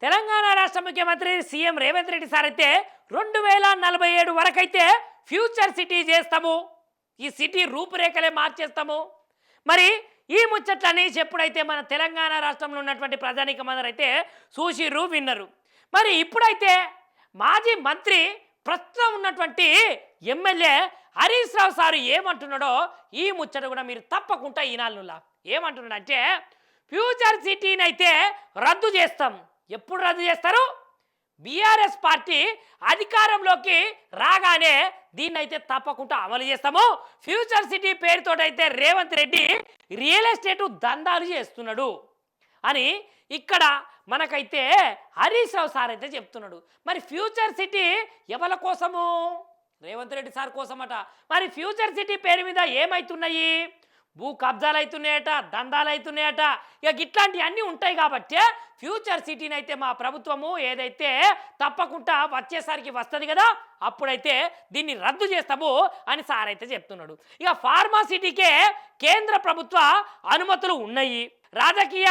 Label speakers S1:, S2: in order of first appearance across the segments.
S1: తెలంగాణ రాష్ట్ర ముఖ్యమంత్రి CM Revanth Reddy sir అయితే 2047 వరకైతే ఫ్యూచర్ సిటీ చేస్తాము, ఈ సిటీ రూపురేఖలే మార్చేస్తాము. మరి ఈ ముచ్చట్లని ఎప్పుడైతే మన తెలంగాణ రాష్ట్రంలో ఉన్నటువంటి ప్రజానీకమందరూ అయితే చూసిర్రు, విన్నరు. మరి ఇప్పుడైతే మాజీ మంత్రి ప్రస్తుతం ఉన్నటువంటి ఎమ్మెల్యే హరీష్ రావు సారు ఏమంటున్నాడో ఈ ముచ్చట కూడా మీరు తప్పకుండా ఈనాళ్ళులా ఏమంటున్నాడంటే, ఫ్యూచర్ సిటీని అయితే రద్దు చేస్తాం. ఎప్పుడు రద్దు చేస్తారు? బీఆర్ఎస్ పార్టీ అధికారంలోకి రాగానే దీన్ని అయితే తప్పకుండా అమలు చేస్తాము. ఫ్యూచర్ సిటీ పేరుతోటైతే రేవంత్ రెడ్డి రియల్ ఎస్టేట్ దందాలు చేస్తున్నాడు అని ఇక్కడ మనకైతే హరీష్ రావు సార్ అయితే చెప్తున్నాడు. మరి ఫ్యూచర్ సిటీ ఎవరి కోసము? రేవంత్ రెడ్డి సార్ కోసమట. మరి ఫ్యూచర్ సిటీ పేరు మీద ఏమవుతున్నాయి? భూ కబ్జాలు అవుతున్నాయట, దందాలు అవుతున్నాయట. ఇక ఇట్లాంటివన్నీ ఉంటాయి కాబట్టి ఫ్యూచర్ సిటీని అయితే మా ప్రభుత్వము ఏదైతే తప్పకుండా వచ్చేసరికి వస్తుంది కదా, అప్పుడైతే దీన్ని రద్దు చేస్తాము అని సార్ అయితే చెప్తున్నాడు. ఇక ఫార్మా సిటీకే కేంద్ర ప్రభుత్వ అనుమతులు ఉన్నాయి. రాజకీయ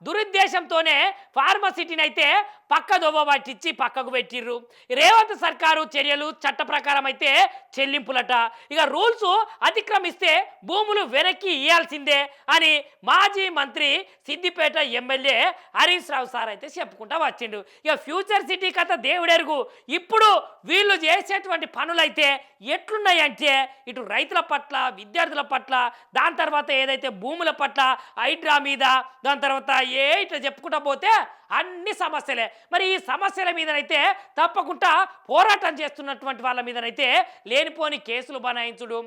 S1: దురుద్దేశంతోనే ఫార్మసిటీని అయితే పక్కదోవ పట్టించి పక్కకు పెట్టిర్రు. రేవంత్ సర్కారు చర్యలు చట్ట ప్రకారం అయితే చెల్లింపులట. ఇక రూల్స్ అతిక్రమిస్తే భూములు వెనక్కి ఇవ్వాల్సిందే అని మాజీ మంత్రి సిద్దిపేట ఎమ్మెల్యే హరీష్ రావు సార్ అయితే చెప్పుకుంటా వచ్చిండు. ఇక ఫ్యూచర్ సిటీ కథ దేవుడెరుగు. ఇప్పుడు వీళ్ళు చేసేటువంటి పనులైతే ఎట్లున్నాయంటే, ఇటు రైతుల పట్ల, విద్యార్థుల పట్ల, దాని తర్వాత ఏదైతే భూముల పట్ల, హైడ్రా మీద, దాని తర్వాత ఇట్లా చెప్పుకుంటా పోతే అన్ని సమస్యలే. మరి ఈ సమస్యల మీదనైతే తప్పకుండా పోరాటం చేస్తున్నటువంటి వాళ్ళ మీదనైతే లేనిపోని కేసులు బనాయించుడు,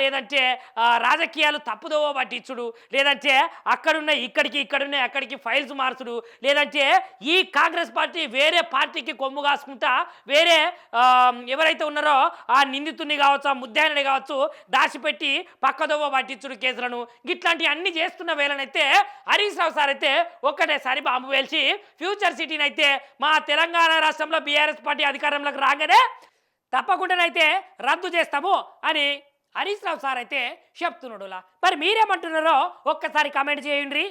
S1: లేదంటే రాజకీయాలు తప్పుదోవ పట్టించుడు, లేదంటే అక్కడున్న ఇక్కడున్న అక్కడికి ఫైల్స్ మార్చుడు, లేదంటే ఈ కాంగ్రెస్ పార్టీ వేరే పార్టీకి కొమ్ము కాసుకుంటా వేరే ఎవరైతే ఉన్నారో ఆ నిందితుని కావచ్చు, ఆ ముద్దాయిని కావచ్చు దాచిపెట్టి పక్కదోవ పట్టించుడు కేసులను, ఇట్లాంటి అన్ని చేస్తున్న వేళనైతే హరీష్ రావు సార్ అయితే ఒక్కటేసారి బాంబు వేల్చి ఫ్యూచర్ సిటీని అయితే మా తెలంగాణ రాష్ట్రంలో బీఆర్ఎస్ పార్టీ అధికారంలోకి రాగానే తప్పకుండానైతే రద్దు చేస్తాము అని హరీష్ రావు సార్ అయితే చెప్తున్నాడు. మరి మీరేమంటున్నారో ఒక్కసారి కామెంట్ చేయండి.